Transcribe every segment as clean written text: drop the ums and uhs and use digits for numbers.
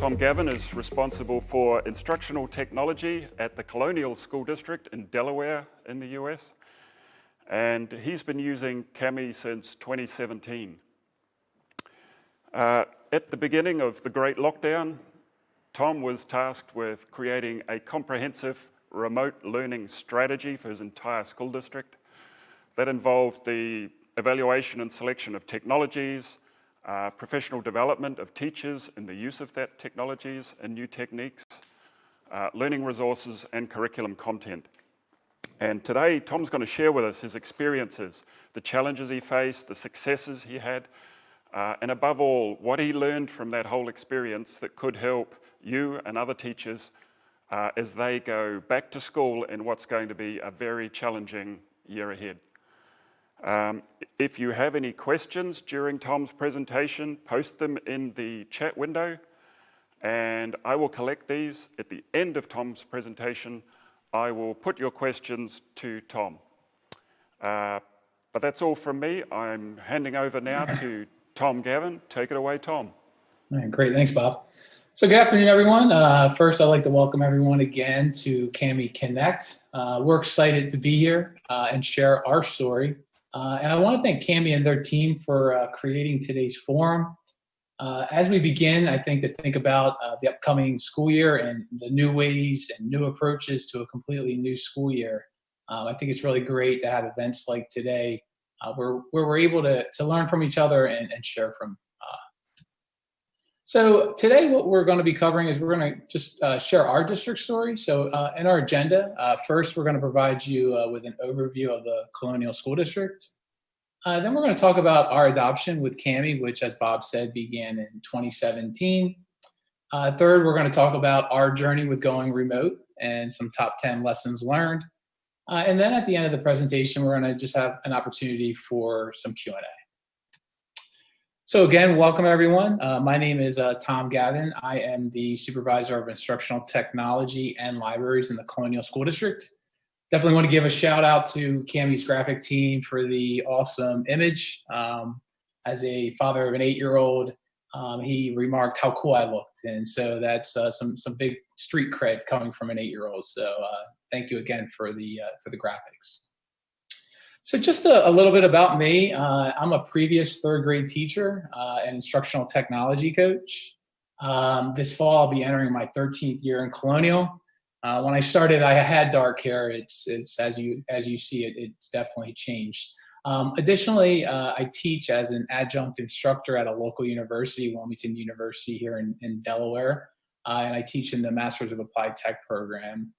Tom Gavin is responsible for instructional technology at the Colonial School District in Delaware in the US. And he's been using Kami since 2017. At the beginning of the Great Lockdown, Tom was tasked with creating a comprehensive remote learning strategy for his entire school district. That involved the evaluation and selection of technologies, professional development of teachers in the use of that technologies and new techniques, learning resources and curriculum content. And today, Tom's going to share with us his experiences, the challenges he faced, the successes he had, and above all, what he learned from that whole experience that could help you and other teachers as they go back to school in what's going to be a very challenging year ahead. If you have any questions during Tom's presentation, post them in the chat window, and I will collect these at the end of Tom's presentation. I will put your questions to Tom. But that's all from me. I'm handing over now to Tom Gavin. Take it away, Tom. All right, great. Thanks, Bob. So good afternoon, everyone. First, I'd like to welcome everyone again to Kami Connect. We're excited to be here and share our story. And I want to thank Kami and their team for creating today's forum. As we begin, I think to think about the upcoming school year and the new ways and new approaches to a completely new school year. I think it's really great to have events like today where we're able to learn from each other and share from. So today what we're going to be covering is we're going to just share our district story. So in our agenda, first we're going to provide you with an overview of the Colonial School District. Then we're going to talk about our adoption with Kami, which, as Bob said, began in 2017. Third, we're going to talk about our journey with going remote and some top 10 lessons learned. And then at the end of the presentation, we're going to just have an opportunity for some Q&A. So again, welcome everyone. My name is Tom Gavin. I am the Supervisor of Instructional Technology and Libraries in the Colonial School District. Definitely want to give a shout out to Kami's graphic team for the awesome image. As a father of an 8-year-old, he remarked how cool I looked. And so that's some big street cred coming from an 8-year-old. So thank you again for the graphics. So just a little bit about me. I'm a previous third grade teacher and instructional technology coach. This fall, I'll be entering my 13th year in Colonial. When I started, I had dark hair. It's as you see it, it's definitely changed. Additionally, I teach as an adjunct instructor at a local university, Wilmington University here in Delaware, and I teach in the Masters of Applied Tech program.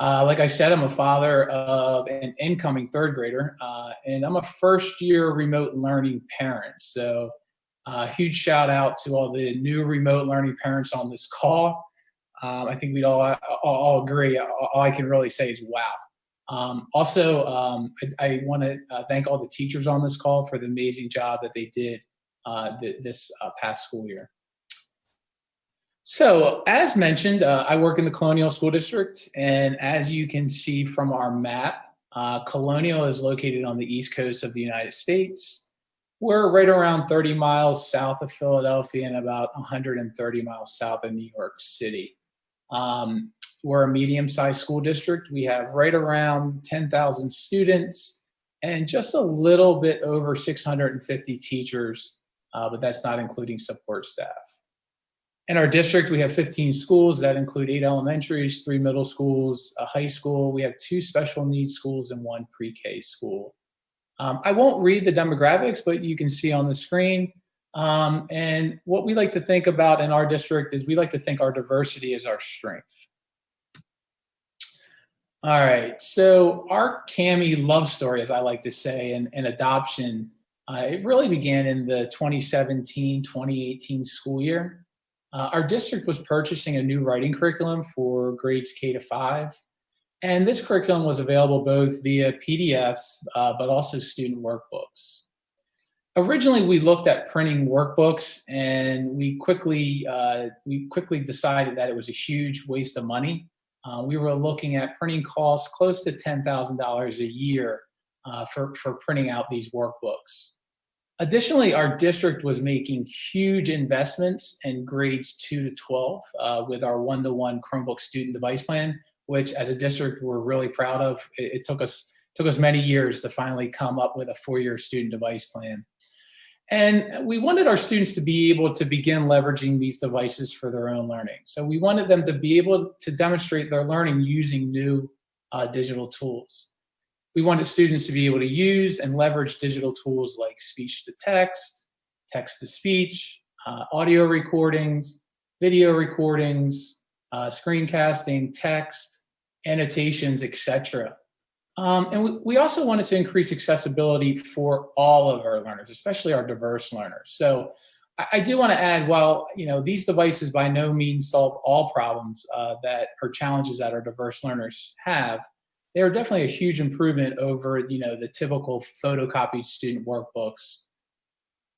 Like I said, I'm a father of an incoming third grader, and I'm a first-year remote learning parent. So huge shout out to all the new remote learning parents on this call. I think we'd all agree. All I can really say is wow. Also, I want to thank all the teachers on this call for the amazing job that they did this past school year. So, as mentioned, I work in the Colonial School District, and as you can see from our map, Colonial is located on the east coast of the United States. We're right around 30 miles south of Philadelphia and about 130 miles south of New York City. We're a medium-sized school district. We have right around 10,000 students and just a little bit over 650 teachers, but that's not including support staff. In our district, we have 15 schools that include 8 elementaries, 3 middle schools, a high school. We have 2 special needs schools and 1 pre-K school. I won't read the demographics, but you can see on the screen. And what we like to think about in our district is we like to think our diversity is our strength. All right, so our Kami love story, as I like to say, and adoption, it really began in the 2017-2018 school year. Our district was purchasing a new writing curriculum for grades K to 5. And this curriculum was available both via PDFs, but also student workbooks. Originally, we looked at printing workbooks, and we quickly decided that it was a huge waste of money. We were looking at printing costs close to $10,000 a year for printing out these workbooks. Additionally, our district was making huge investments in grades 2 to 12 with our one-to-one Chromebook student device plan, which as a district we're really proud of. It took us many years to finally come up with a 4-year student device plan. And we wanted our students to be able to begin leveraging these devices for their own learning. So we wanted them to be able to demonstrate their learning using new digital tools. We wanted students to be able to use and leverage digital tools like speech to text, text to speech, audio recordings, video recordings, screencasting, text, annotations, etc. And we also wanted to increase accessibility for all of our learners, especially our diverse learners. So I do want to add, while these devices by no means solve all problems or challenges that our diverse learners have, they are definitely a huge improvement over the typical photocopied student workbooks.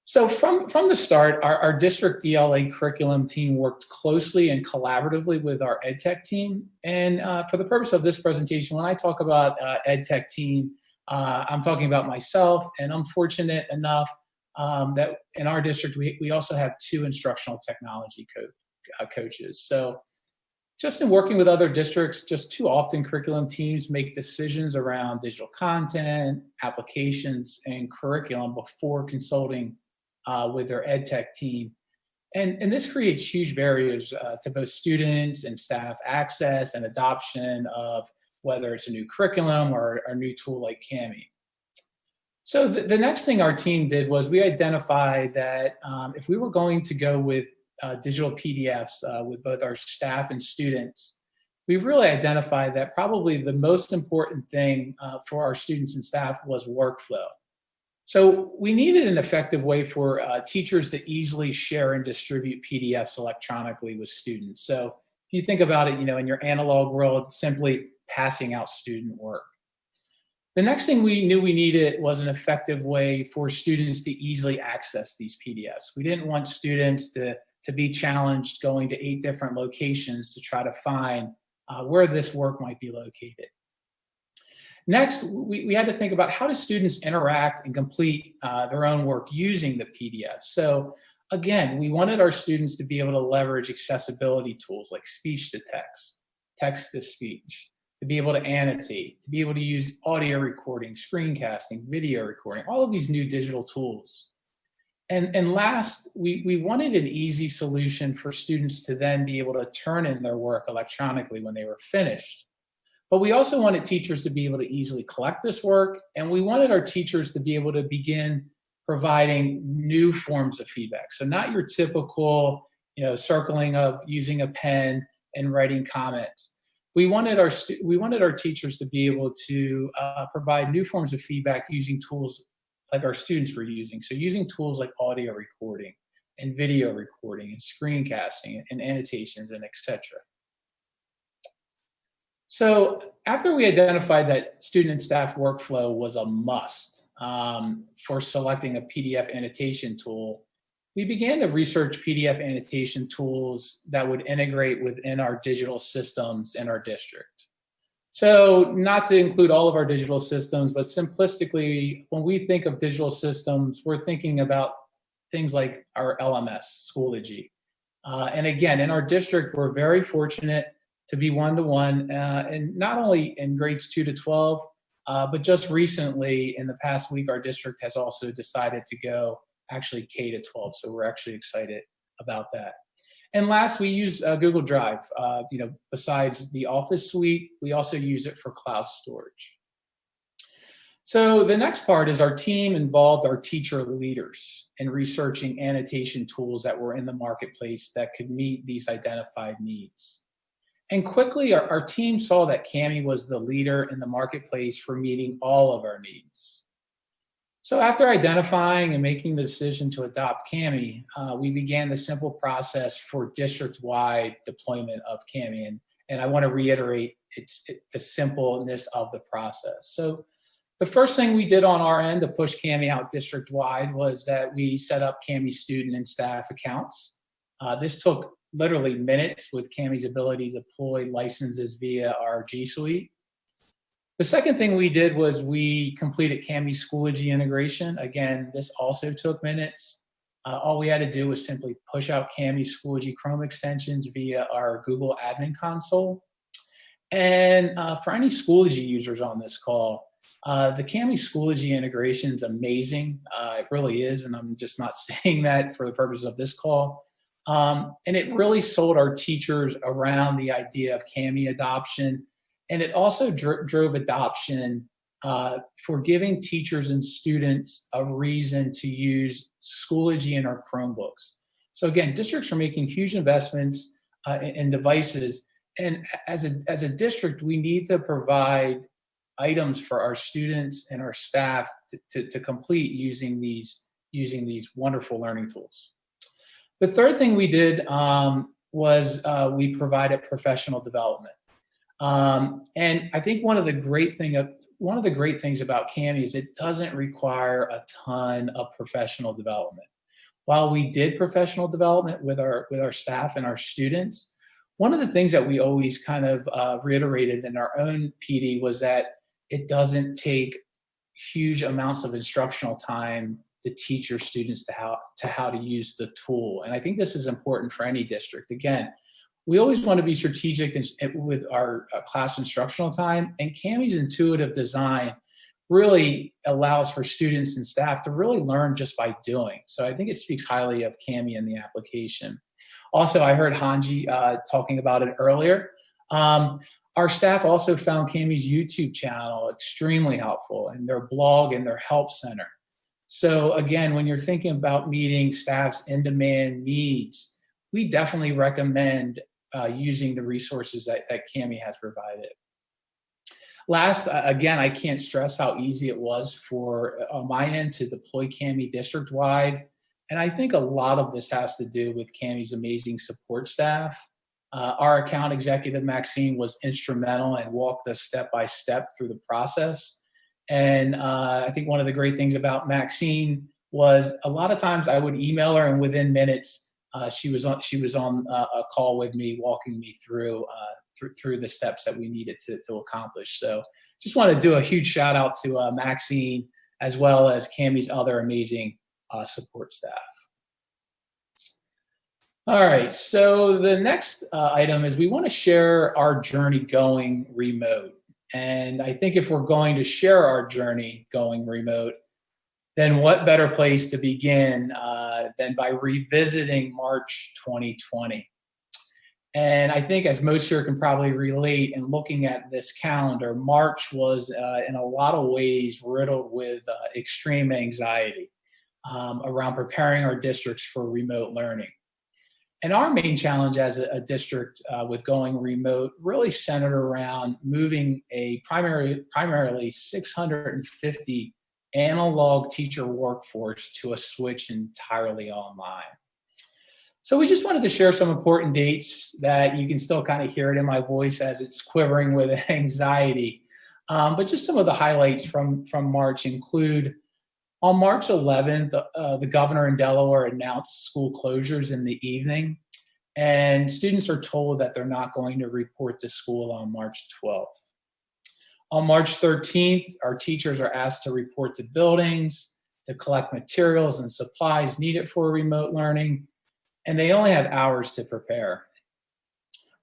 So from the start, our district DLA curriculum team worked closely and collaboratively with our EdTech team. And for the purpose of this presentation, when I talk about EdTech team, I'm talking about myself, and I'm fortunate enough that in our district, we also have 2 instructional technology coaches. So just in working with other districts, just too often curriculum teams make decisions around digital content, applications, and curriculum before consulting with their EdTech team. And this creates huge barriers to both students and staff access and adoption of whether it's a new curriculum or a new tool like Kami. So the next thing our team did was we identified that if we were going to go with digital PDFs with both our staff and students, we really identified that probably the most important thing for our students and staff was workflow. So we needed an effective way for teachers to easily share and distribute PDFs electronically with students. So if you think about it, in your analog world, simply passing out student work. The next thing we knew we needed was an effective way for students to easily access these PDFs. We didn't want students to be challenged going to 8 different locations to try to find where this work might be located. Next, we had to think about how do students interact and complete their own work using the PDF. So again, we wanted our students to be able to leverage accessibility tools like speech to text, text to speech, to be able to annotate, to be able to use audio recording, screencasting, video recording, all of these new digital tools. And last, we wanted an easy solution for students to then be able to turn in their work electronically when they were finished. But we also wanted teachers to be able to easily collect this work, and we wanted our teachers to be able to begin providing new forms of feedback. So not your typical, circling of using a pen and writing comments. We wanted our teachers to be able to provide new forms of feedback using tools like our students were using. So using tools like audio recording and video recording and screencasting and annotations and etc. So after we identified that student and staff workflow was a must for selecting a PDF annotation tool, we began to research PDF annotation tools that would integrate within our digital systems in our district. So not to include all of our digital systems, but simplistically, when we think of digital systems, we're thinking about things like our LMS, Schoology. And again, in our district, we're very fortunate to be one-to-one, and not only in grades 2 to 12, but just recently, in the past week, our district has also decided to go actually K to 12. So we're actually excited about that. And last, we use Google Drive. Besides the Office suite, we also use it for cloud storage. So the next part is our team involved our teacher leaders in researching annotation tools that were in the marketplace that could meet these identified needs. And quickly, our team saw that Kami was the leader in the marketplace for meeting all of our needs. So after identifying and making the decision to adopt Kami, we began the simple process for district-wide deployment of Kami. And I want to reiterate the simpleness of the process. So the first thing we did on our end to push Kami out district-wide was that we set up Kami student and staff accounts. This took literally minutes with Kami's ability to deploy licenses via our G Suite. The second thing we did was we completed Kami Schoology integration. Again, this also took minutes. All we had to do was simply push out Kami Schoology Chrome extensions via our Google admin console. And for any Schoology users on this call, the Kami Schoology integration is amazing. It really is, and I'm just not saying that for the purposes of this call. And it really sold our teachers around the idea of Kami adoption. And it also drove adoption for giving teachers and students a reason to use Schoology in our Chromebooks. So again, districts are making huge investments in devices. And as a district, we need to provide items for our students and our staff to complete using these wonderful learning tools. The third thing we did was we provided professional development. And I think one of the great things about Kami is it doesn't require a ton of professional development. While we did professional development with our staff and our students, one of the things that we always kind of reiterated in our own PD was that it doesn't take huge amounts of instructional time to teach your students to how to use the tool. And I think this is important for any district. Again, we always want to be strategic with our class instructional time, and Kami's intuitive design really allows for students and staff to really learn just by doing. So I think it speaks highly of Kami and the application. Also, I heard Hanji talking about it earlier. Our staff also found Kami's YouTube channel extremely helpful, and their blog and their help center. So again, when you're thinking about meeting staff's in-demand needs, we definitely recommend using the resources that Kami has provided. Last, again, I can't stress how easy it was on my end to deploy Kami district-wide. And I think a lot of this has to do with Kami's amazing support staff. Our account executive, Maxine, was instrumental and walked us step by step through the process. And I think one of the great things about Maxine was a lot of times I would email her, and within minutes, she was on a call with me, walking me through the steps that we needed to accomplish. So just want to do a huge shout out to Maxine, as well as Kami's other amazing support staff. All right, so the next item is we want to share our journey going remote. And I think if we're going to share our journey going remote, then what better place to begin than by revisiting March 2020. And I think, as most here can probably relate, in looking at this calendar, March was in a lot of ways riddled with extreme anxiety around preparing our districts for remote learning. And our main challenge as a district with going remote really centered around moving a primarily 650 analog teacher workforce to a switch entirely online. So we just wanted to share some important dates that you can still kind of hear it in my voice as it's quivering with anxiety. But just some of the highlights from March include, on March 11th, the governor in Delaware announced school closures in the evening, and students are told that they're not going to report to school on March 12th. On March 13th, our teachers are asked to report to buildings, to collect materials and supplies needed for remote learning, and they only have hours to prepare.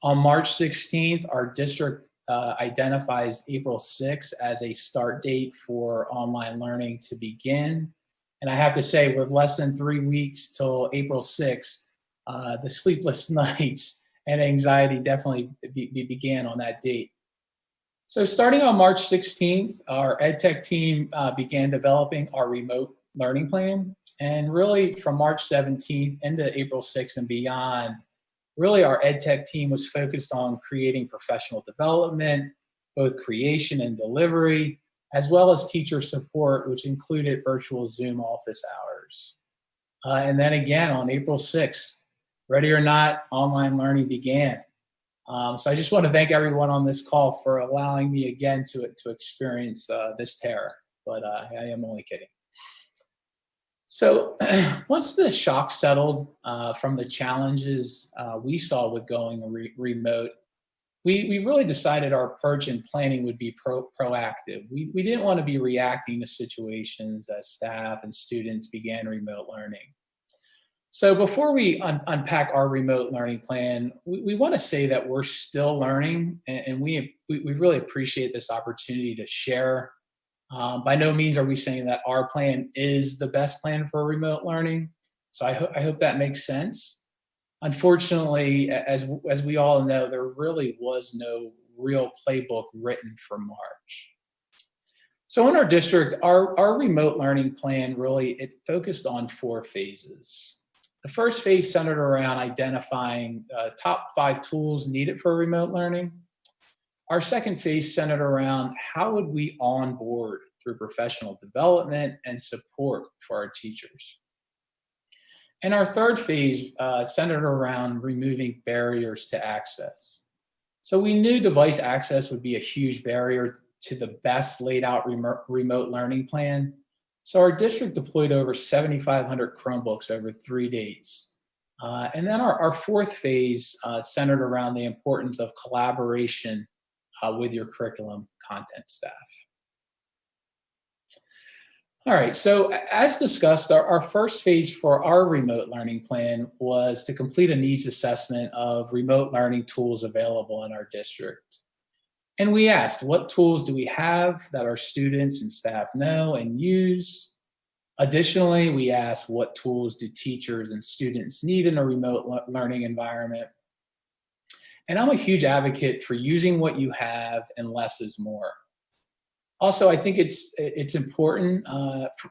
On March 16th, our district identifies April 6th as a start date for online learning to begin. And I have to say, with less than 3 weeks till April 6th, the sleepless nights and anxiety definitely began on that date. So starting on March 16th, our EdTech team began developing our remote learning plan. And really from March 17th into April 6th and beyond, really our EdTech team was focused on creating professional development, both creation and delivery, as well as teacher support, which included virtual Zoom office hours. And then again, on April 6th, ready or not, online learning began. So I just want to thank everyone on this call for allowing me again to experience this terror, but I am only kidding. So once the shock settled from the challenges we saw with going remote, we really decided our approach and planning would be proactive. We didn't want to be reacting to situations as staff and students began remote learning. So before we unpack our remote learning plan, we want to say that we're still learning, and we really appreciate this opportunity to share. By no means are we saying that our plan is the best plan for remote learning. So I hope that makes sense. Unfortunately, as we all know, there really was no real playbook written for March. So in our district, our remote learning plan it focused on 4 phases. The first phase centered around identifying top 5 tools needed for remote learning. Our second phase centered around how would we onboard through professional development and support for our teachers. And our third phase centered around removing barriers to access. So we knew device access would be a huge barrier to the best laid out remote learning plan. So our district deployed over 7,500 Chromebooks over 3 days. And then our fourth phase centered around the importance of collaboration with your curriculum content staff. All right, so as discussed, our first phase for our remote learning plan was to complete a needs assessment of remote learning tools available in our district. And we asked, what tools do we have that our students and staff know and use? Additionally, we asked, what tools do teachers and students need in a remote learning environment? And I'm a huge advocate for using what you have and less is more. Also, I think it's important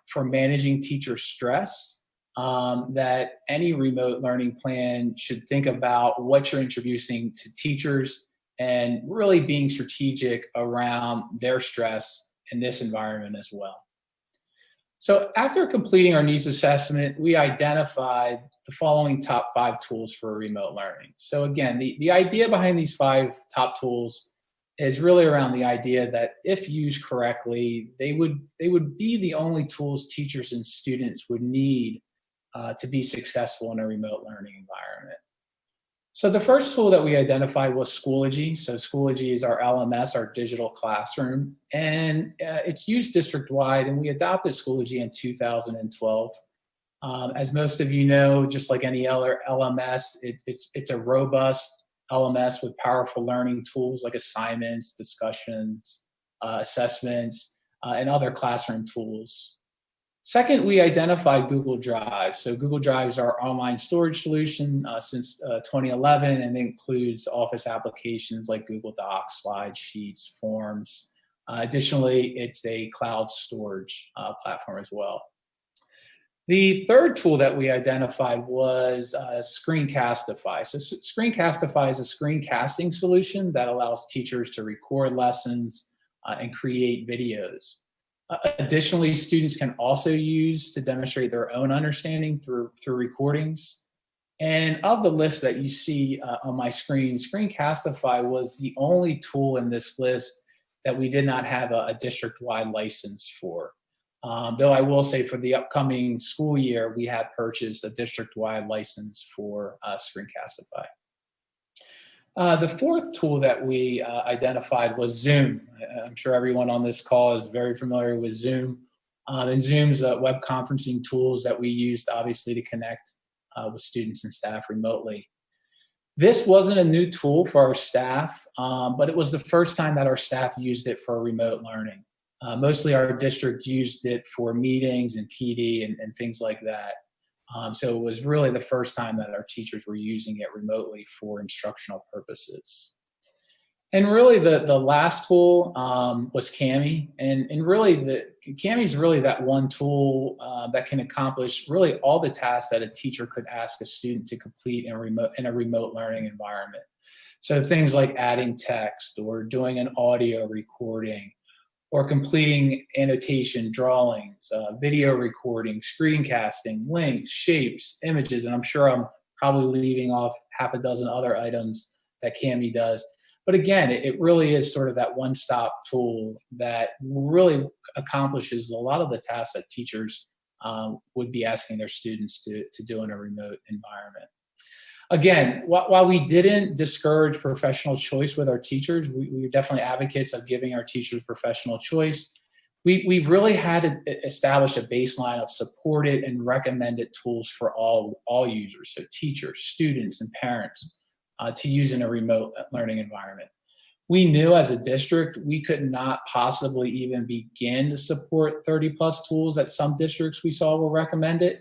for managing teacher stress that any remote learning plan should think about what you're introducing to teachers and really being strategic around their stress in this environment as well. So after completing our needs assessment, we identified the following top 5 tools for remote learning. So again, the idea behind these 5 top tools is really around the idea that if used correctly, they would be the only tools teachers and students would need to be successful in a remote learning environment. So the first tool that we identified was Schoology. So Schoology is our LMS, our digital classroom, and it's used district-wide, and we adopted Schoology in 2012. As most of you know, just like any other LMS, it's a robust LMS with powerful learning tools like assignments, discussions, assessments, and other classroom tools. Second, we identified Google Drive. So Google Drive is our online storage solution since 2011, and it includes Office applications like Google Docs, Slides, Sheets, Forms. Additionally, it's a cloud storage platform as well. The third tool that we identified was Screencastify. So Screencastify is a screencasting solution that allows teachers to record lessons and create videos. Additionally, students can also use to demonstrate their own understanding through recordings. And of the list that you see on my screen, Screencastify was the only tool in this list that we did not have a district-wide license for. Though I will say for the upcoming school year, we have purchased a district-wide license for Screencastify. The fourth tool that we identified was Zoom. I'm sure everyone on this call is very familiar with Zoom. And Zoom's web conferencing tools that we used, obviously, to connect with students and staff remotely. This wasn't a new tool for our staff, but it was the first time that our staff used it for remote learning. Mostly our district used it for meetings and PD and things like that. So it was really the first time that our teachers were using it remotely for instructional purposes. And really the last tool was Kami. And really Kami is really that one tool that can accomplish really all the tasks that a teacher could ask a student to complete in a remote learning environment. So things like adding text or doing an audio recording, or completing annotation, drawings, video recording, screencasting, links, shapes, images, and I'm sure I'm probably leaving off half a dozen other items that Kami does. But again, it really is sort of that one-stop tool that really accomplishes a lot of the tasks that teachers would be asking their students to do in a remote environment. Again, while we didn't discourage professional choice with our teachers, we were definitely advocates of giving our teachers professional choice. We've really had to establish a baseline of supported and recommended tools for all users, so teachers, students, and parents, to use in a remote learning environment. We knew as a district we could not possibly even begin to support 30 plus tools that some districts we saw were recommending.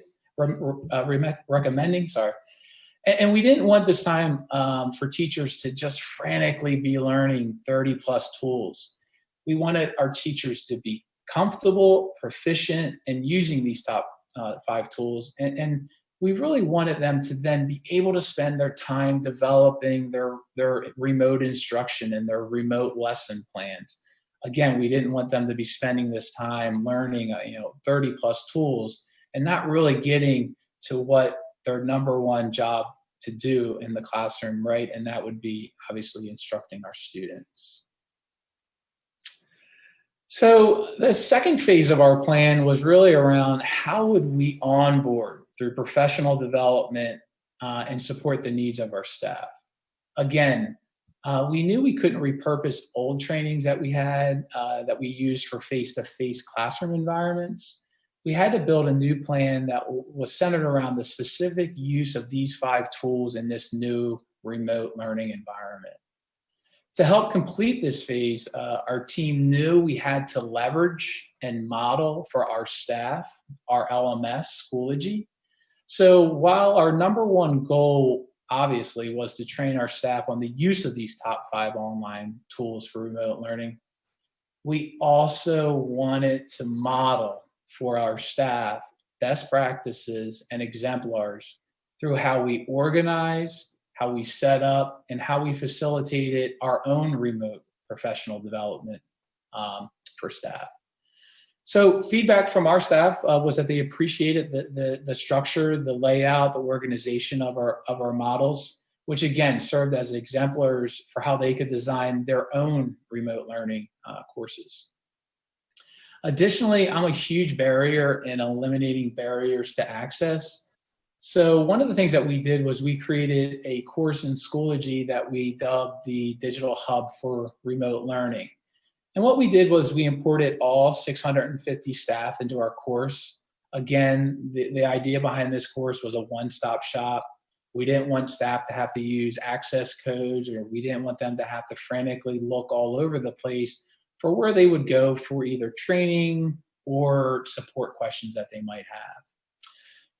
And we didn't want this time for teachers to just frantically be learning 30 plus tools. We wanted our teachers to be comfortable, proficient in using these top 5 tools. And we really wanted them to then be able to spend their time developing their remote instruction and their remote lesson plans. Again, we didn't want them to be spending this time learning 30 plus tools and not really getting to what their number one job to do in the classroom, right? And that would be obviously instructing our students. So the second phase of our plan was really around how would we onboard through professional development and support the needs of our staff. Again, we knew we couldn't repurpose old trainings that we had that we used for face-to-face classroom environments. We had to build a new plan that was centered around the specific use of these 5 tools in this new remote learning environment. To help complete this phase, our team knew we had to leverage and model for our staff our LMS, Schoology. So while our number one goal obviously was to train our staff on the use of these top 5 online tools for remote learning, we also wanted to model for our staff best practices and exemplars through how we organized, how we set up, and how we facilitated our own remote professional development for staff. So feedback from our staff was that they appreciated the structure, the layout, the organization of our models, which again served as exemplars for how they could design their own remote learning courses. Additionally, I'm a huge barrier in eliminating barriers to access. So one of the things that we did was we created a course in Schoology that we dubbed the Digital Hub for Remote Learning. And what we did was we imported all 650 staff into our course. Again, the idea behind this course was a one-stop shop. We didn't want staff to have to use access codes, or we didn't want them to have to frantically look all over the place for where they would go for either training or support questions that they might have.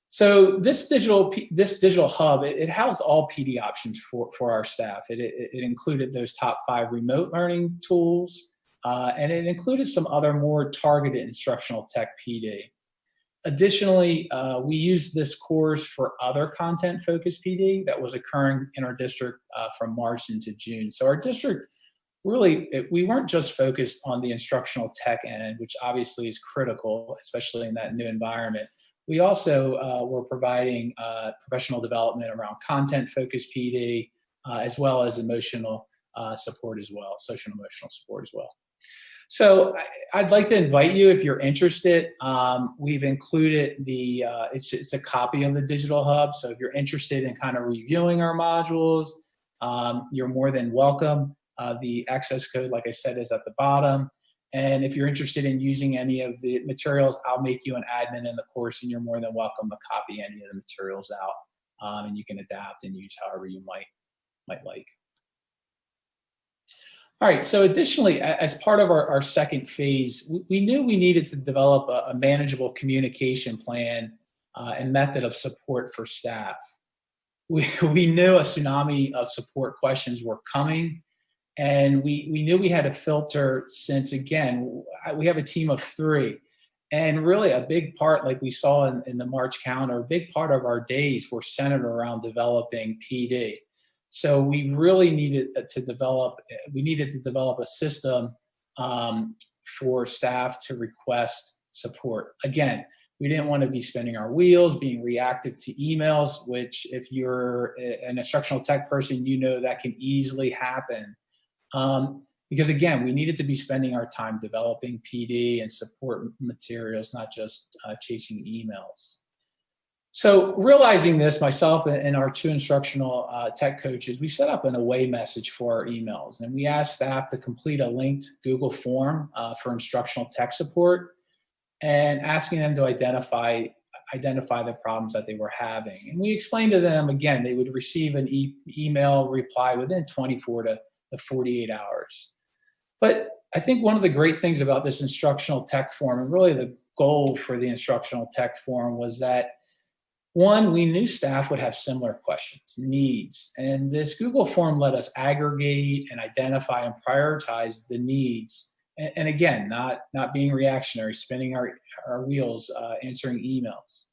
So this digital hub, it housed all PD options for our staff. It included those top 5 remote learning tools, and it included some other more targeted instructional tech PD. Additionally, we used this course for other content-focused PD that was occurring in our district from March into June. So our district really, we weren't just focused on the instructional tech end, which obviously is critical, especially in that new environment. We also were providing professional development around content-focused PD, as well as emotional support as well, social and emotional support as well. So I'd like to invite you, if you're interested, we've included it's a copy of the Digital Hub. So if you're interested in kind of reviewing our modules, you're more than welcome. The access code, like I said, is at the bottom. And if you're interested in using any of the materials, I'll make you an admin in the course, and you're more than welcome to copy any of the materials out, and you can adapt and use however you might like. All right, so additionally, as part of our second phase, we knew we needed to develop a manageable communication plan and method of support for staff. We knew a tsunami of support questions were coming, and we knew we had to filter, since again, we have a team of 3. And really a big part, like we saw in the March calendar, a big part of our days were centered around developing PD. So we really needed to develop a system for staff to request support. Again, we didn't want to be spinning our wheels, being reactive to emails, which if you're an instructional tech person, you know that can easily happen. Because again, we needed to be spending our time developing PD and support materials, not just chasing emails. So realizing this, myself and our two instructional tech coaches, we set up an away message for our emails, and we asked staff to complete a linked Google form for instructional tech support, and asking them to identify the problems that they were having. And we explained to them, again, they would receive an email reply within 24 to 48 hours. But I think one of the great things about this instructional tech form, and really the goal for the instructional tech form, was that one, we knew staff would have similar questions, needs, and this Google form let us aggregate and identify and prioritize the needs. And again, not being reactionary, spinning our wheels, answering emails.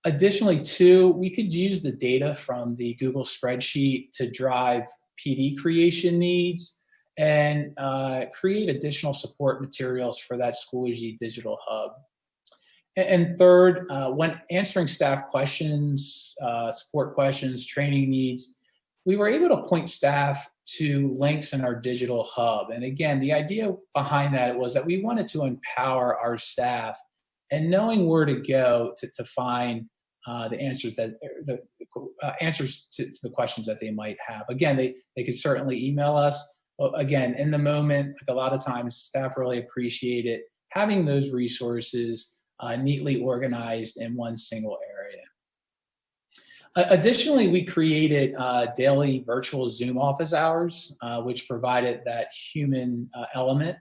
Additionally, two, we could use the data from the Google spreadsheet to drive PD creation needs and create additional support materials for that Schoology digital hub. And third, when answering staff questions, support questions, training needs, we were able to point staff to links in our digital hub. And again, the idea behind that was that we wanted to empower our staff and knowing where to go to find the answers answers to the questions that they might have. Again, they could certainly email us. But again, in the moment, like a lot of times, staff really appreciate it, having those resources neatly organized in one single area. Additionally, we created daily virtual Zoom office hours, which provided that human element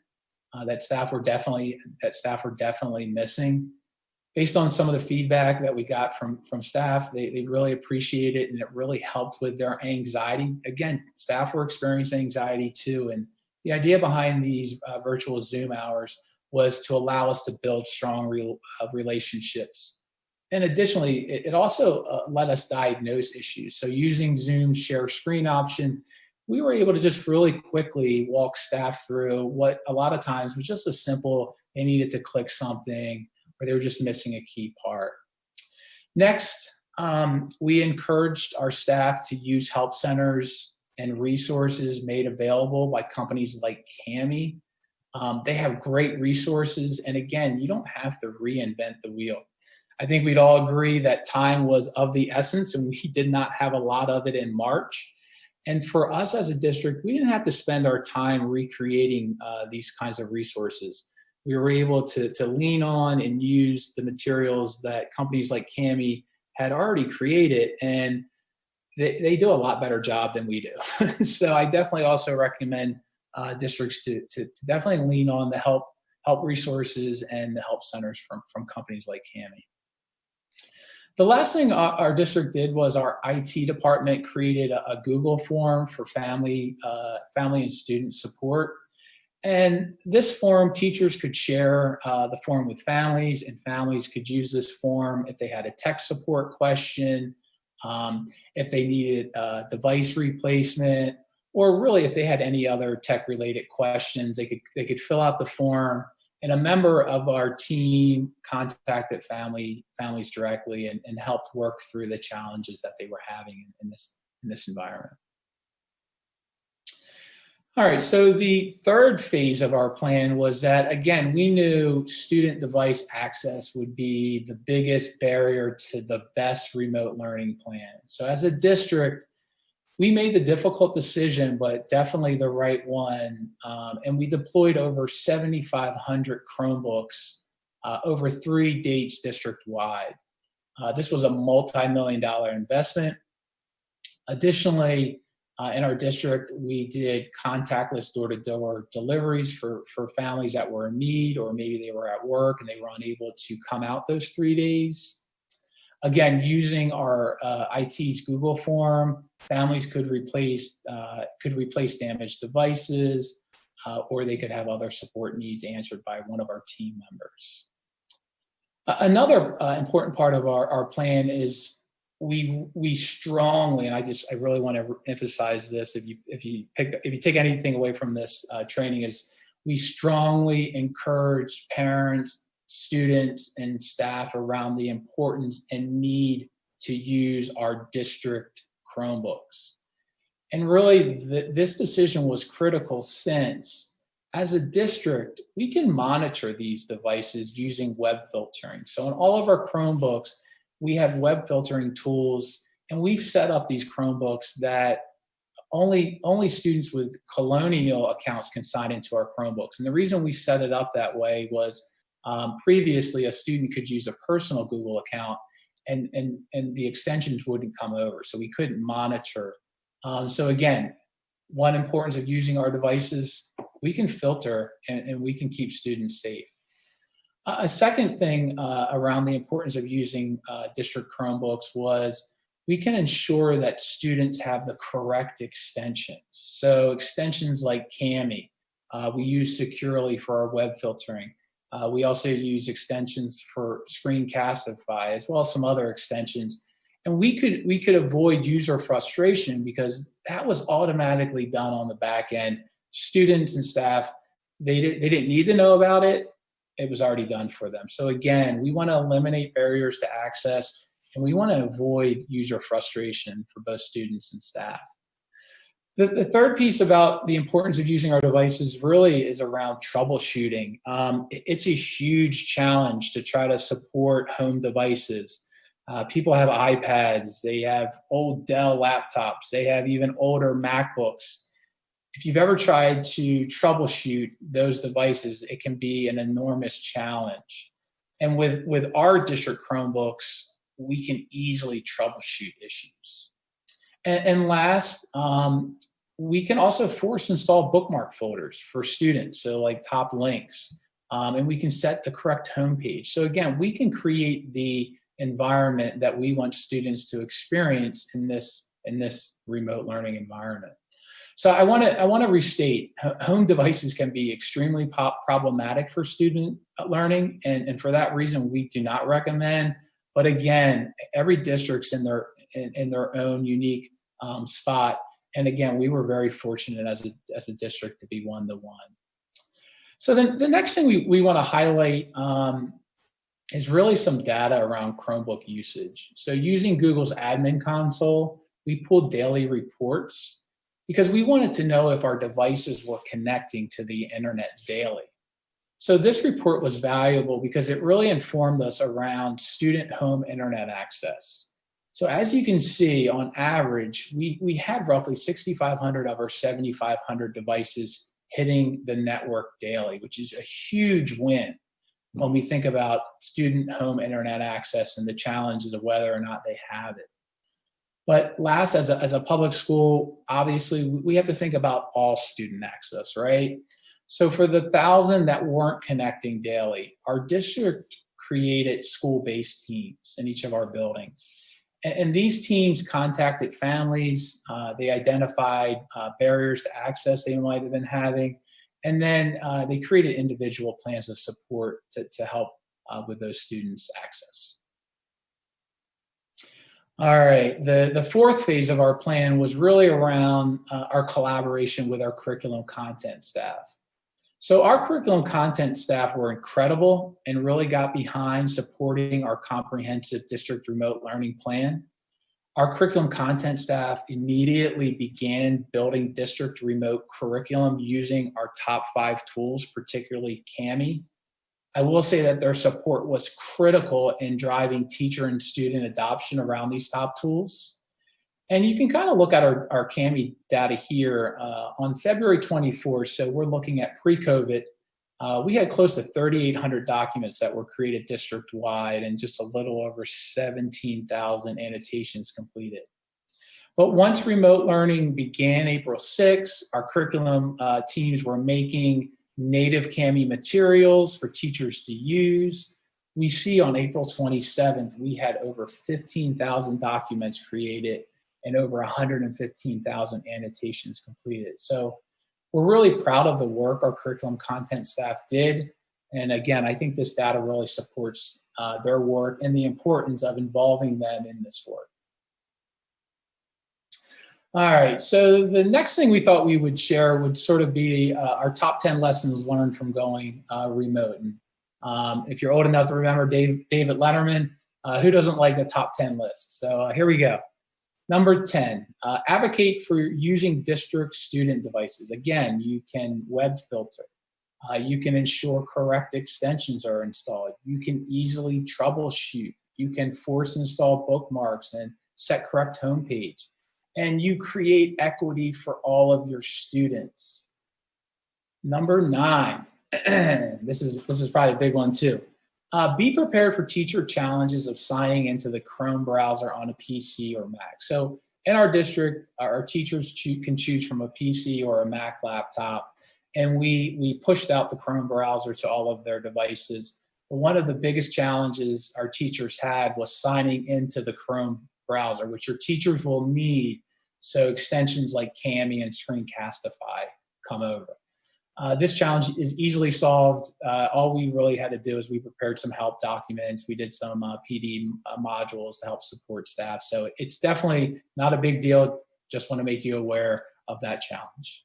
that staff were definitely missing. Based on some of the feedback that we got from staff, they really appreciate it, and it really helped with their anxiety. Again, staff were experiencing anxiety too, and the idea behind these virtual Zoom hours was to allow us to build strong relationships. And additionally, it also let us diagnose issues. So using Zoom's share screen option, we were able to just really quickly walk staff through what a lot of times was just a simple, they needed to click something, or they were just missing a key part. Next, we encouraged our staff to use help centers and resources made available by companies like Kami. They have great resources, and again, you don't have to reinvent the wheel. I think we'd all agree that time was of the essence, and we did not have a lot of it in March. And for us as a district, we didn't have to spend our time recreating these kinds of resources. We were able to lean on and use the materials that companies like Kami had already created, and they do a lot better job than we do. So I definitely also recommend districts to definitely lean on the help resources and the help centers from companies like Kami. The last thing our district did was our IT department created a Google form for family and student support. And this form, teachers could share the form with families, and families could use this form if they had a tech support question, if they needed a device replacement, or really if they had any other tech-related questions. They could fill out the form, and a member of our team contacted families directly and helped work through the challenges that they were having in this environment. All right, so the third phase of our plan was that, again, we knew student device access would be the biggest barrier to the best remote learning plan. So as a district, we made the difficult decision, but definitely the right one, and we deployed over 7,500 Chromebooks over 3 dates district-wide. This was a multi-million-dollar investment. Additionally, in our district, we did contactless door-to-door deliveries for families that were in need, or maybe they were at work and they were unable to come out those 3 days. Again, using our IT's Google form, families could replace damaged devices, or they could have other support needs answered by one of our team members. Another important part of our plan is we strongly, and I really want to emphasize this, if you take anything away from this training, is we strongly encourage parents, students, and staff around the importance and need to use our district Chromebooks. And really, this decision was critical since, as a district, we can monitor these devices using web filtering. So in all of our Chromebooks, we have web filtering tools, and we've set up these Chromebooks that only students with Colonial accounts can sign into our Chromebooks. And the reason we set it up that way was previously a student could use a personal Google account and the extensions wouldn't come over, so we couldn't monitor. So again, one importance of using our devices, we can filter and we can keep students safe. A second thing around the importance of using district Chromebooks was we can ensure that students have the correct extensions. So extensions like Cami, we use securely for our web filtering. We also use extensions for Screencastify, as well as some other extensions. And we could avoid user frustration because that was automatically done on the back end. Students and staff, they didn't need to know about it. It was already done for them. So again, we want to eliminate barriers to access, and we want to avoid user frustration for both students and staff. The third piece about the importance of using our devices really is around troubleshooting. It's a huge challenge to try to support home devices. People have iPads, they have old Dell laptops, they have even older MacBooks. If you've ever tried to troubleshoot those devices, it can be an enormous challenge. And with our district Chromebooks, we can easily troubleshoot issues. And last, we can also force install bookmark folders for students, so like top links, and we can set the correct homepage. So again, we can create the environment that we want students to experience in this remote learning environment. So I want to restate, home devices can be extremely problematic for student learning, and for that reason, we do not recommend. But again, every district's in their own unique spot. And again, we were very fortunate as a district to be one-to-one. So then the next thing we want to highlight is really some data around Chromebook usage. So using Google's admin console, we pulled daily reports because we wanted to know if our devices were connecting to the internet daily. So this report was valuable because it really informed us around student home internet access. So as you can see, on average, we had roughly 6,500 of our 7,500 devices hitting the network daily, which is a huge win when we think about student home internet access and the challenges of whether or not they have it. But last, as a public school, obviously, we have to think about all student access, right? So for the 1,000 that weren't connecting daily, our district created school-based teams in each of our buildings. And these teams contacted families, they identified barriers to access they might have been having, and then they created individual plans of support to help with those students' access. All right, the fourth phase of our plan was really around our collaboration with our curriculum content staff. So our curriculum content staff were incredible and really got behind supporting our comprehensive district remote learning plan. Our curriculum content staff immediately began building district remote curriculum using our top 5 tools, particularly Cami. I will say that their support was critical in driving teacher and student adoption around these top tools. And you can kind of look at our Cami data here on February 24th. So we're looking at pre-COVID. We had close to 3,800 documents that were created district-wide and just a little over 17,000 annotations completed. But once remote learning began April 6th, our curriculum teams were making native Cami materials for teachers to use. We see on April 27th, we had over 15,000 documents created and over 115,000 annotations completed. So we're really proud of the work our curriculum content staff did. And again, I think this data really supports their work and the importance of involving them in this work. All right, so the next thing we thought we would share would sort of be our top 10 lessons learned from going remote. And if you're old enough to remember David Letterman, who doesn't like the top 10 list? So here we go. Number 10, advocate for using district student devices. Again, you can web filter. You can ensure correct extensions are installed. You can easily troubleshoot You can force install bookmarks and set correct homepage. And you create equity for all of your students. Number 9, this is probably a big one too. Be prepared for teacher challenges of signing into the Chrome browser on a PC or Mac. So in our district, our teachers can choose from a PC or a Mac laptop, and we pushed out the Chrome browser to all of their devices. But one of the biggest challenges our teachers had was signing into the Chrome browser, which your teachers will need so extensions like Cami and Screencastify come over. This challenge is easily solved. All we really had to do is we prepared some help documents. We did some PD modules to help support staff. So it's definitely not a big deal. Just want to make you aware of that challenge.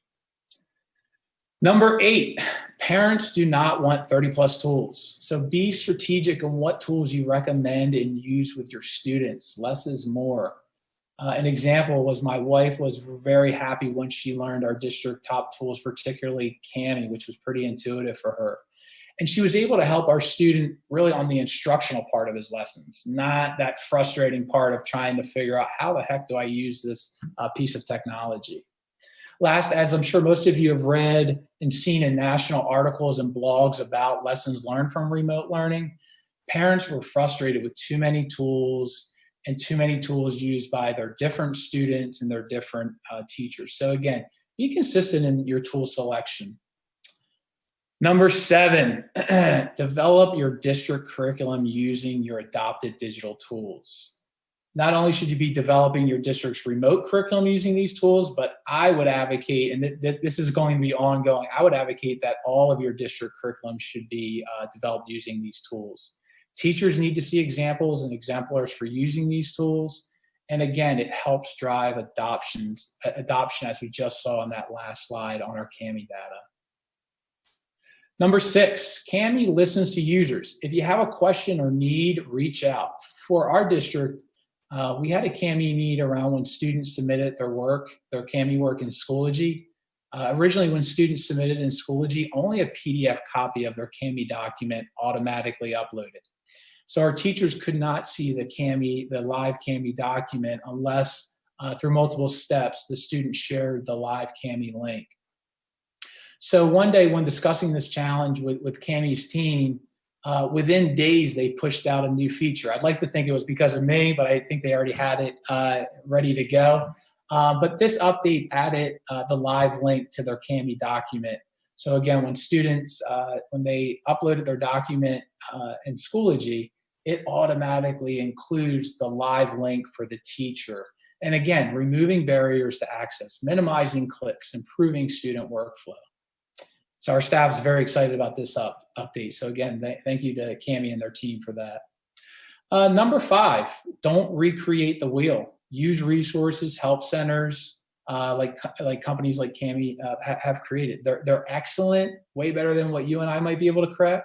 Number 8, parents do not want 30+ tools. So be strategic on what tools you recommend and use with your students. Less is more. An example was my wife was very happy when she learned our district top tools, particularly Cami, which was pretty intuitive for her. And she was able to help our student really on the instructional part of his lessons, not that frustrating part of trying to figure out how the heck do I use this piece of technology. Last, as I'm sure most of you have read and seen in national articles and blogs about lessons learned from remote learning, parents were frustrated with too many tools and too many tools used by their different students and their different teachers. So again, be consistent in your tool selection. Number 7, develop your district curriculum using your adopted digital tools. Not only should you be developing your district's remote curriculum using these tools, but I would advocate, and this is going to be ongoing, I would advocate that all of your district curriculum should be developed using these tools. Teachers need to see examples and exemplars for using these tools. And again, it helps drive adoption as we just saw on that last slide on our Cami data. Number 6, Cami listens to users. If you have a question or need, reach out. For our district, we had a Cami need around when students submitted their Cami work in Schoology. Originally, when students submitted in Schoology, only a PDF copy of their Cami document automatically uploaded. So our teachers could not see the live Cami document unless through multiple steps, the student shared the live Cami link. So one day when discussing this challenge with Cami's team, within days, they pushed out a new feature. I'd like to think it was because of me, but I think they already had it ready to go. But this update added the live link to their Cami document. So again, when students, when they uploaded their document in Schoology, it automatically includes the live link for the teacher. And again, removing barriers to access, minimizing clicks, improving student workflow. So our staff is very excited about this update. So again, thank you to Cami and their team for that. Number 5, don't recreate the wheel. Use resources, help centers, like companies like Cami have created. They're excellent, way better than what you and I might be able to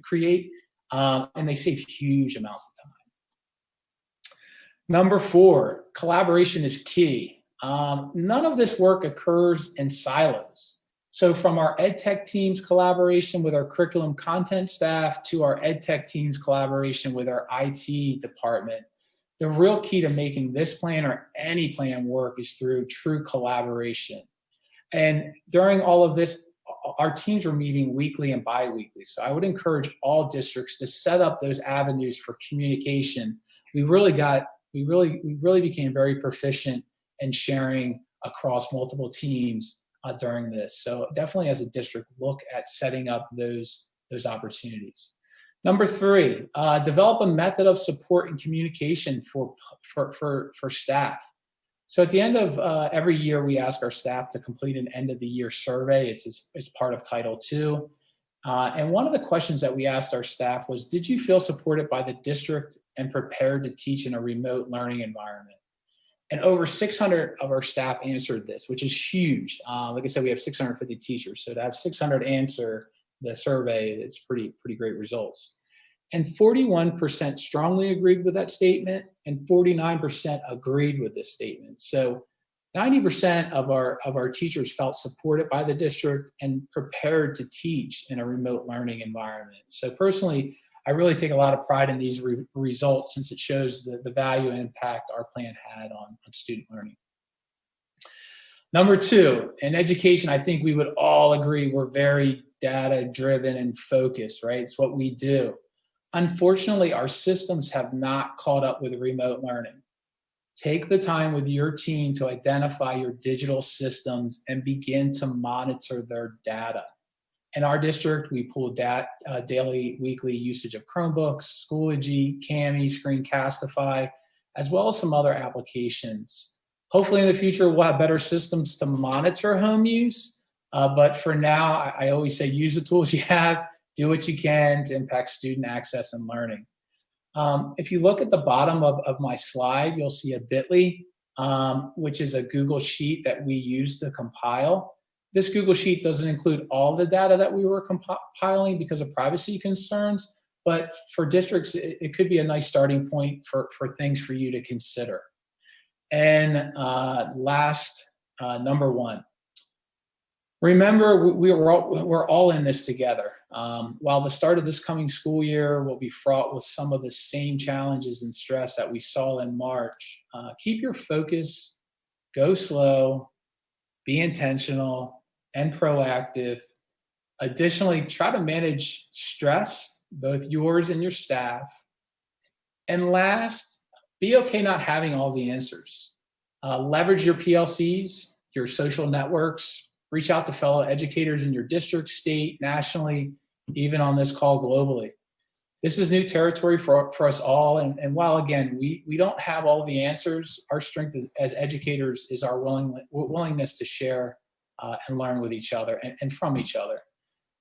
create, and they save huge amounts of time. Number 4, collaboration is key. None of this work occurs in silos. So from our EdTech team's collaboration with our curriculum content staff to our EdTech team's collaboration with our IT department, the real key to making this plan or any plan work is through true collaboration. And during all of this, our teams were meeting weekly and bi-weekly. So I would encourage all districts to set up those avenues for communication. We really became very proficient in sharing across multiple teams during this. So definitely as a district, look at setting up those opportunities. Number 3, develop a method of support and communication for staff. So at the end of every year, we ask our staff to complete an end of the year survey. It's part of Title II. And one of the questions that we asked our staff was, did you feel supported by the district and prepared to teach in a remote learning environment? And over 600 of our staff answered this, which is huge. Like I said, we have 650 teachers. So to have 600 answer the survey, it's pretty great results. And 41% strongly agreed with that statement, and 49% agreed with this statement. So 90% of our teachers felt supported by the district and prepared to teach in a remote learning environment. So personally, I really take a lot of pride in these results since it shows the value and impact our plan had on student learning. Number two, in education, I think we would all agree we're very data-driven and focused, right? It's what we do. Unfortunately, our systems have not caught up with remote learning. Take the time with your team to identify your digital systems and begin to monitor their data. In our district, we pull daily, weekly usage of Chromebooks, Schoology, Kami, Screencastify, as well as some other applications. Hopefully in the future, we'll have better systems to monitor home use. But for now, I always say use the tools you have, do what you can to impact student access and learning. If you look at the bottom of my slide, you'll see a bit.ly, which is a Google Sheet that we use to compile. This Google Sheet doesn't include all the data that we were compiling because of privacy concerns, but for districts, it could be a nice starting point for things for you to consider. And last, number one, remember we're all in this together. While the start of this coming school year will be fraught with some of the same challenges and stress that we saw in March, keep your focus, go slow, be intentional and proactive. Additionally, try to manage stress, both yours and your staff. And last, be okay not having all the answers. Leverage your PLCs, your social networks, reach out to fellow educators in your district, state, nationally, even on this call globally. This is new territory for us all. And while, again, we don't have all the answers, our strength as educators is our willingness to share and learn with each other and from each other.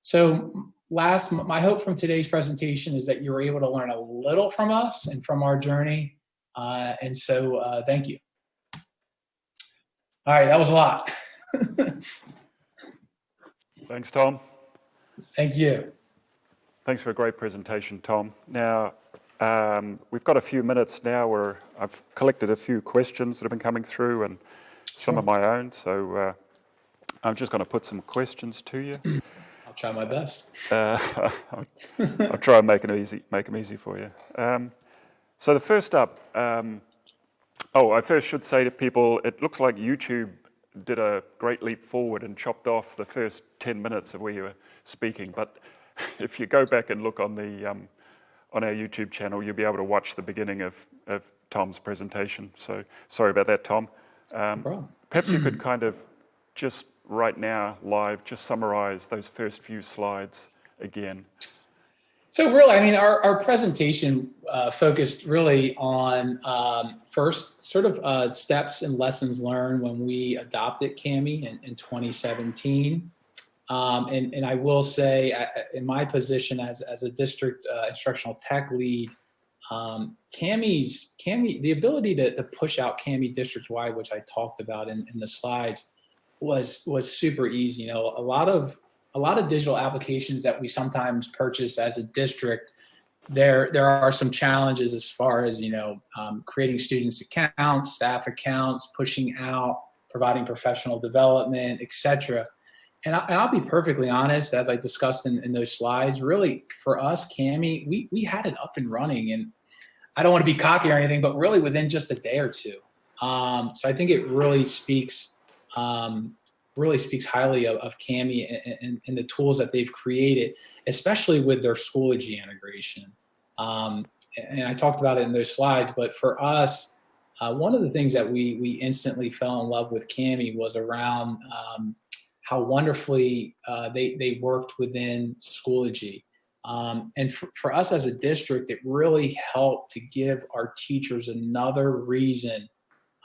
So last, my hope from today's presentation is that you were able to learn a little from us and from our journey. And so thank you. All right, that was a lot. Thanks, Tom. Thank you. Thanks for a great presentation, Tom. Now, we've got a few minutes now where I've collected a few questions that have been coming through and some of my own. So I'm just going to put some questions to you. I'll try my best. I'll try and make them easy for you. So the first up, I first should say to people, it looks like YouTube did a great leap forward and chopped off the first 10 minutes of where you were speaking. But if you go back and look on our YouTube channel, you'll be able to watch the beginning of Tom's presentation. So sorry about that, Tom. Perhaps you could kind of just right now, live, just summarize those first few slides again. So really, I mean, our presentation focused really on first sort of steps and lessons learned when we adopted Kami in 2017. And I will say, in my position as a district instructional tech lead, Kami, the ability to push out Kami district-wide, which I talked about in the slides, was super easy. You know, a lot of digital applications that we sometimes purchase as a district, there are some challenges as far as, creating students' accounts, staff accounts, pushing out, providing professional development, etc. And I'll be perfectly honest, as I discussed in those slides, really for us, Kami, we had it up and running, and I don't want to be cocky or anything, but really within just a day or two. So I think it really speaks highly of Kami and the tools that they've created, especially with their Schoology integration. And I talked about it in those slides, but for us, one of the things that we instantly fell in love with Kami was around how wonderfully they worked within Schoology. And for us as a district, it really helped to give our teachers another reason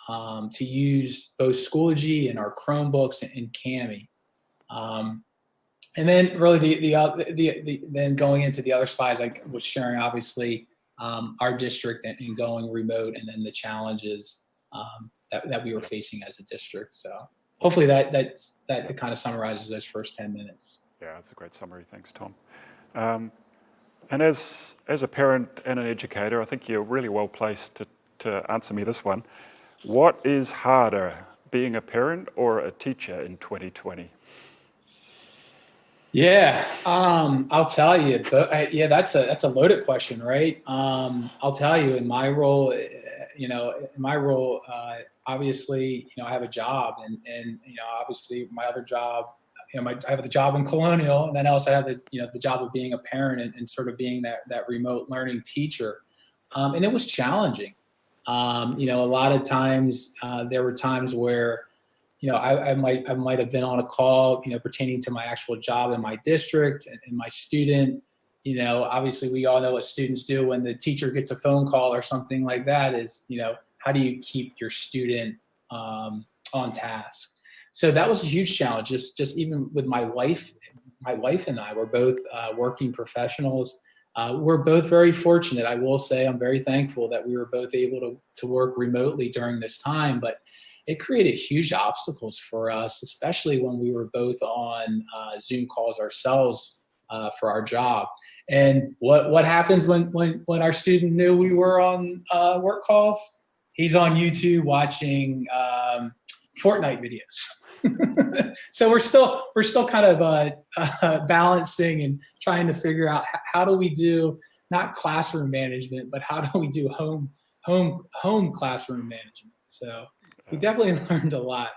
to use both Schoology and our Chromebooks and Kami. And then really then going into the other slides, I was sharing obviously our district and going remote, and then the challenges that we were facing as a district. So hopefully that kind of summarizes those first 10 minutes. Yeah, that's a great summary. Thanks, Tom. And as a parent and an educator, I think you're really well placed to answer me this one. What is harder, being a parent or a teacher in 2020? Yeah, I'll tell you, but yeah, that's a loaded question, right? I'll tell you, in my role, obviously, I have a job, and obviously, my other job, I have the job in Colonial, and then I also have the job of being a parent and sort of being that remote learning teacher, and it was challenging. A lot of times, there were times where I might have been on a call, pertaining to my actual job in my district and my student. Obviously we all know what students do when the teacher gets a phone call or something like that is, how do you keep your student on task? So that was a huge challenge. Just even with my wife and I were both working professionals. We're both very fortunate. I will say I'm very thankful that we were both able to work remotely during this time, but it created huge obstacles for us, especially when we were both on Zoom calls ourselves for our job. And what happens when our student knew we were on work calls? He's on YouTube watching Fortnite videos. So we're still kind of balancing and trying to figure out how do we do not classroom management, but how do we do home classroom management. So we definitely learned a lot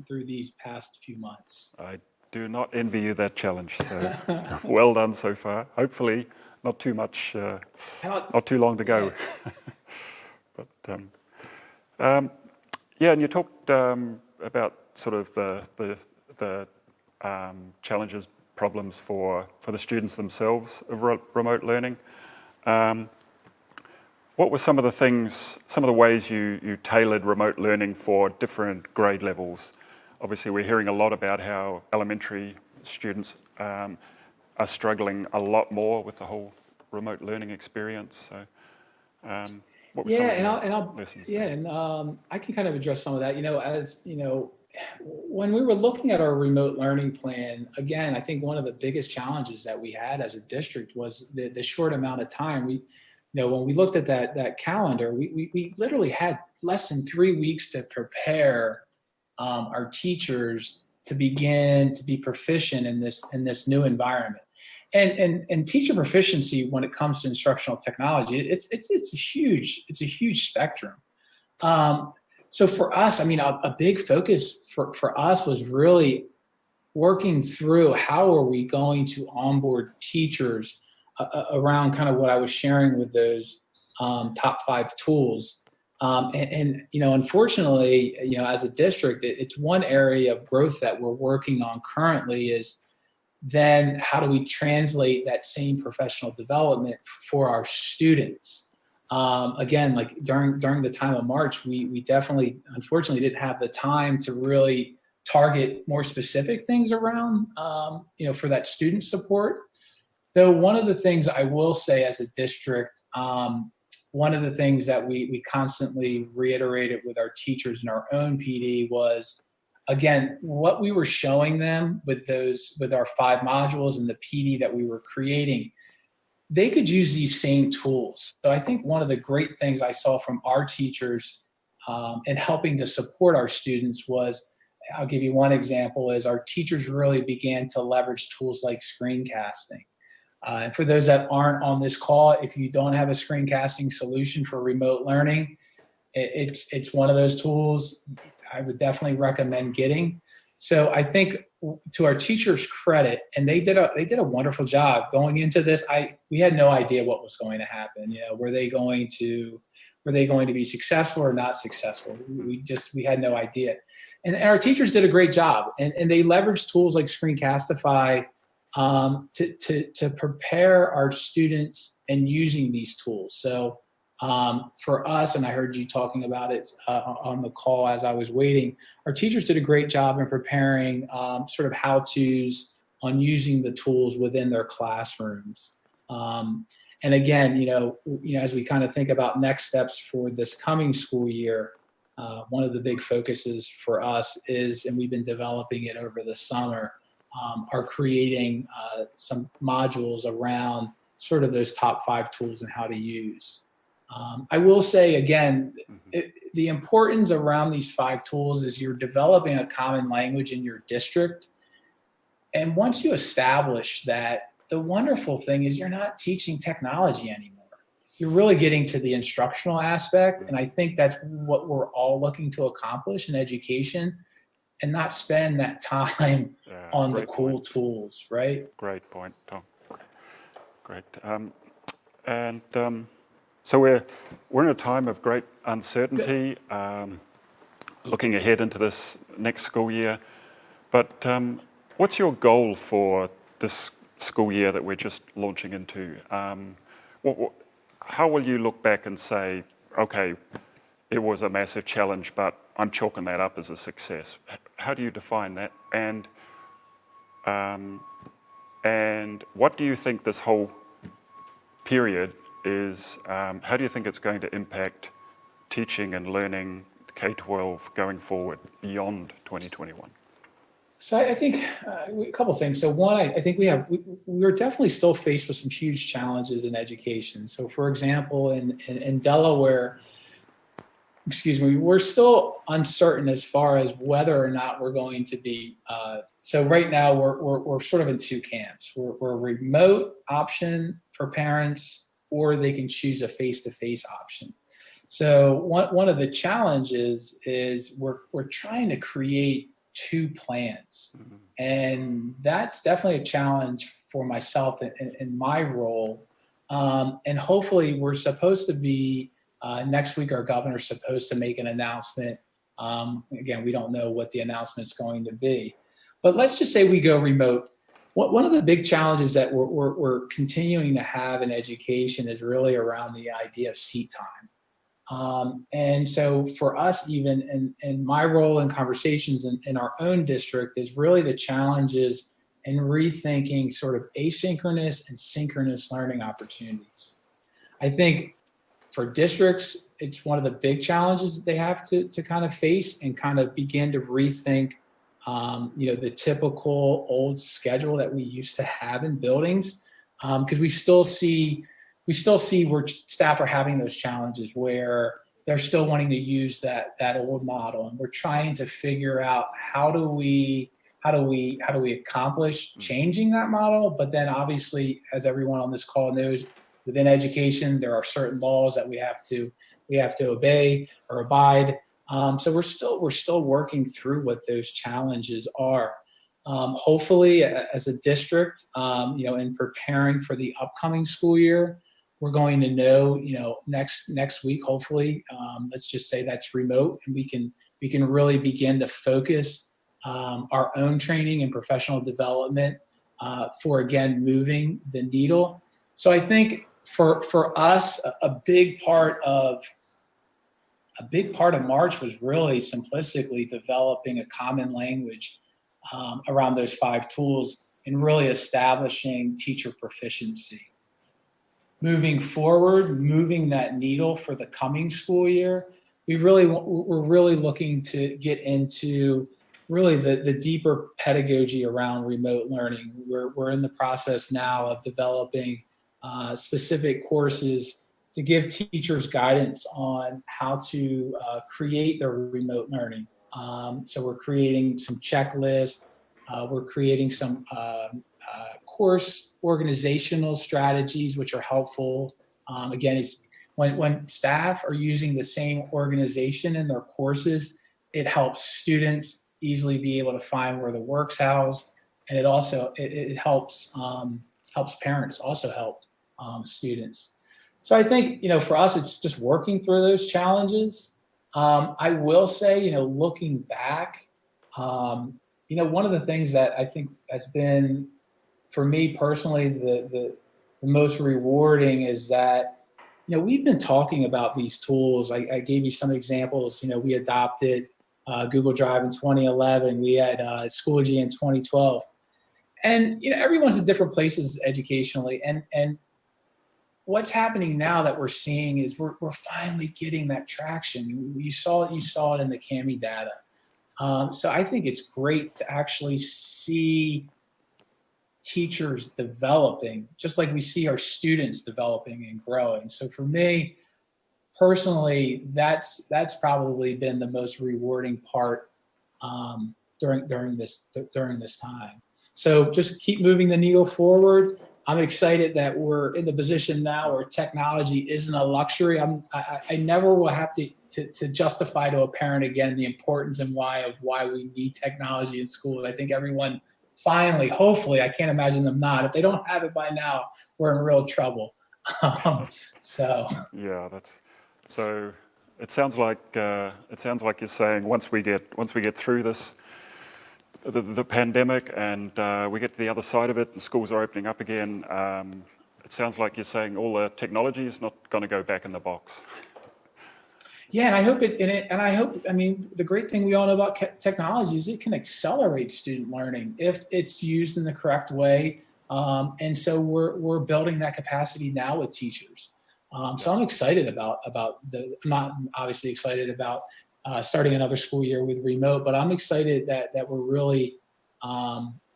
through these past few months. I do not envy you that challenge, so well done so far. Hopefully not too much, not too long to go. But yeah, and you talked about sort of the challenges, problems for the students themselves of remote learning. What were some of the ways you tailored remote learning for different grade levels? Obviously, we're hearing a lot about how elementary students are struggling a lot more with the whole remote learning experience. So, what were some of the lessons there? I can kind of address some of that. When we were looking at our remote learning plan, again, I think one of the biggest challenges that we had as a district was the short amount of time. When we looked at that calendar, we literally had less than 3 weeks to prepare our teachers to begin to be proficient in this new environment. And teacher proficiency when it comes to instructional technology, it's a huge spectrum. So for us, I mean, a big focus for us was really working through how are we going to onboard teachers around kind of what I was sharing with those top 5 tools. Unfortunately, as a district, it's one area of growth that we're working on currently is then how do we translate that same professional development for our students? Again, like during the time of March, we definitely, unfortunately, didn't have the time to really target more specific things around, for that student support. Though one of the things I will say as a district, one of the things that we constantly reiterated with our teachers in our own PD was, again, what we were showing them with our 5 modules and the PD that we were creating, they could use these same tools. So I think one of the great things I saw from our teachers in helping to support our students was, I'll give you one example, is our teachers really began to leverage tools like screencasting. And for those that aren't on this call, if you don't have a screencasting solution for remote learning, it's one of those tools I would definitely recommend getting. So I think to our teachers' credit, and they did a wonderful job going into this. We had no idea what was going to happen. Were they going to be successful or not successful? We had no idea. And our teachers did a great job, and they leveraged tools like Screencastify to prepare our students in using these tools. So for us, and I heard you talking about it on the call as I was waiting, our teachers did a great job in preparing sort of how-tos on using the tools within their classrooms. And again, as we kind of think about next steps for this coming school year, one of the big focuses for us is, and we've been developing it over the summer, are creating some modules around sort of those top 5 tools and how to use. I will say again, the importance around these 5 tools is you're developing a common language in your district. And once you establish that, the wonderful thing is you're not teaching technology anymore. You're really getting to the instructional aspect. And I think that's what we're all looking to accomplish in education, and not spend that time on the Great cool point. tools, right? Great point, Tom. Great. So we're in a time of great uncertainty, looking ahead into this next school year. But what's your goal for this school year that we're just launching into? How will you look back and say, okay, it was a massive challenge, but I'm chalking that up as a success? How do you define that? And what do you think this whole period is, how do you think it's going to impact teaching and learning K-12 going forward beyond 2021? So I think a couple of things. So one, I think we're definitely still faced with some huge challenges in education. So for example, in Delaware, we're still uncertain as far as whether or not we're going to be. So right now we're sort of in two camps. We're a remote option for parents, or they can choose a face-to-face option. So one of the challenges is we're trying to create two plans. And that's definitely a challenge for myself in my role. And hopefully we're supposed to be, next week our governor's supposed to make an announcement. Again, we don't know what the announcement's going to be. But let's just say we go remote. One of the big challenges that we're continuing to have in education is really around the idea of seat time. And so for us, even in my role in conversations in our own district, is really the challenges in rethinking sort of asynchronous and synchronous learning opportunities. I think for districts, it's one of the big challenges that they have to kind of face and kind of begin to rethink, the typical old schedule that we used to have in buildings, because we still see where staff are having those challenges where they're still wanting to use that old model, and we're trying to figure out how do we accomplish changing that model. But then obviously, as everyone on this call knows, within education there are certain laws that we have to obey or abide. So we're still working through what those challenges are. Hopefully, as a district, in preparing for the upcoming school year, we're going to know, next week, hopefully, let's just say that's remote, and we can really begin to focus our own training and professional development for, again, moving the needle. So I think for us, a big part of March was really simplistically developing a common language around those 5 tools and really establishing teacher proficiency. Moving forward, moving that needle for the coming school year, we're really looking to get into really the deeper pedagogy around remote learning. We're in the process now of developing specific courses to give teachers guidance on how to create their remote learning. So we're creating some checklists. We're creating some course organizational strategies, which are helpful. Again, it's when staff are using the same organization in their courses, it helps students easily be able to find where the work's housed, and it also it helps parents also help students. So I think for us, it's just working through those challenges. I will say, looking back, one of the things that I think has been, for me personally, the most rewarding is that, we've been talking about these tools. I gave you some examples. We adopted Google Drive in 2011. We had Schoology in 2012. And, everyone's in different places educationally. And what's happening now that we're seeing is we're finally getting that traction. You saw it in the CAMI data. So I think it's great to actually see teachers developing, just like we see our students developing and growing. So for me personally, that's probably been the most rewarding part during this time. So just keep moving the needle forward. I'm excited that we're in the position now where technology isn't a luxury. I never will have to justify to a parent again the importance and why we need technology in school. I think everyone finally, hopefully, I can't imagine them not. If they don't have it by now, we're in real trouble. So Yeah, that's so. It sounds like you're saying once we get through this, the pandemic, and we get to the other side of it, and schools are opening up again. It sounds like you're saying all the technology is not going to go back in the box. yeah, and I hope I mean, the great thing we all know about technology is it can accelerate student learning if it's used in the correct way. And so we're building that capacity now with teachers. So I'm excited about I'm not obviously excited about starting another school year with remote, but I'm excited that we're really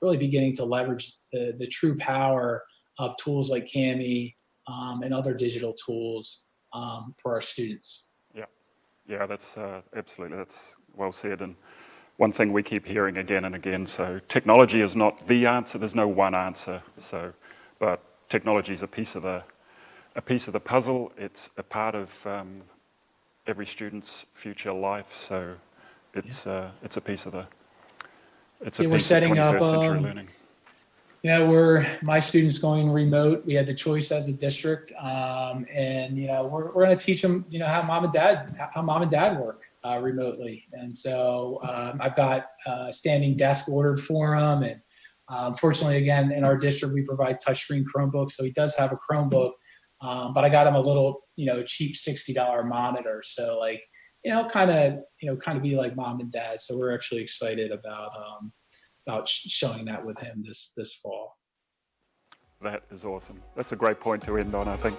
really beginning to leverage the true power of tools like Kami and other digital tools for our students. Yeah, that's absolutely, that's well said. And one thing we keep hearing again and again, so technology is not the answer, there's no one answer. So, but technology is a piece of the puzzle. It's a part of every student's future life. So it's a piece of We're setting up 21st century learning. you know, my students going remote. We had the choice as a district, and you know, we're going to teach them, you know, how mom and dad work remotely. And so I've got a standing desk ordered for him, and fortunately, again, in our district, we provide touchscreen Chromebooks, so he does have a Chromebook. But I got him a little, you know, cheap $60 monitor, so like, you know, kind of be like mom and dad. So we're actually excited about showing that with him this fall. That is awesome. That's a great point to end on, I think.